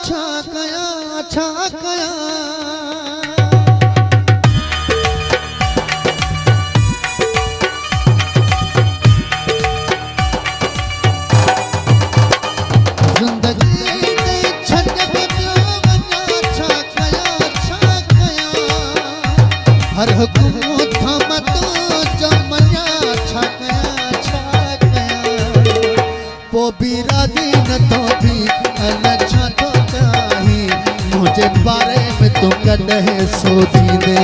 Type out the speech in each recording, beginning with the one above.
छा कया हर हुकुम थम तो जमया छा गया पो भी राजी न तो भी अच्छा तो चाही मुझे बारे में तो कदे सोची दे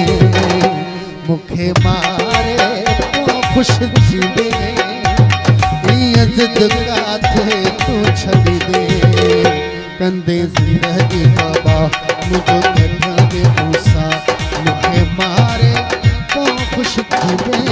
मुखे मारे तो खुश थी दे इज्जत काथे तू छड़ी दे कंदे जिंदगी बाबा मुझे कथा दे मूसा मुखे मारे तो खुश थी दे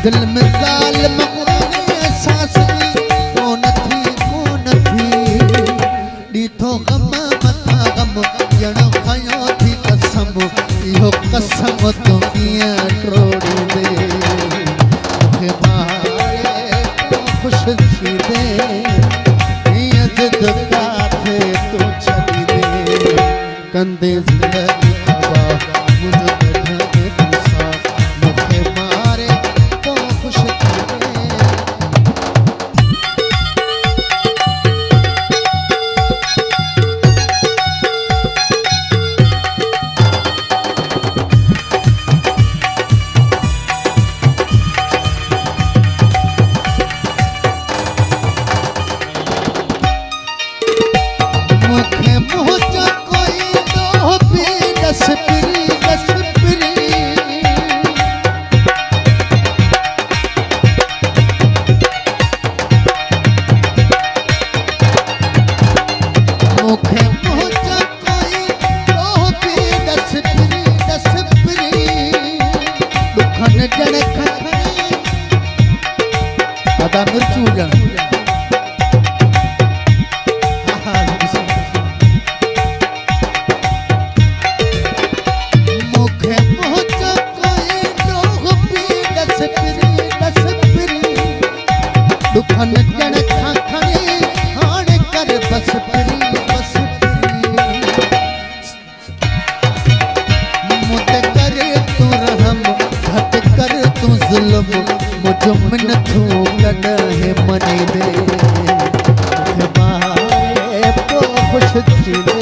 दिल में ज़ालिम एहसास कौन थी ॾीठो गम मथा गम ॼण खयो थी कसम इहो कसम तो कीअं टोड़ी दे मूंखे मारे तो खुश थी दे ईअं ज़िद काथे तूं छॾी दे कंदे ज़िंदगी बाबा मुंहिंजो कढंदे मूंसां मूंखे मारे मुझो मन थो कॾहिं मनी दे मूंखे मारे पोइ खुश थी दे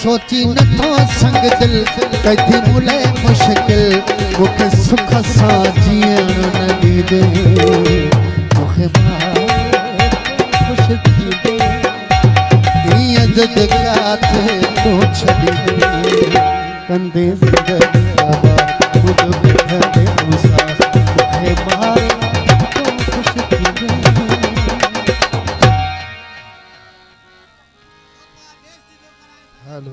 सोची नथो संग दिल कथी मुले मुश्किल मूंखे सुख सां जीअण न ॾींदे मूंखे मारे खुश थी दे ईअं ज़िद काथे तूं छॾी दे कंदे ज़िंदगी बाबा मुंहिंजो कढंदे मूंसां मूंखे मारे हेलो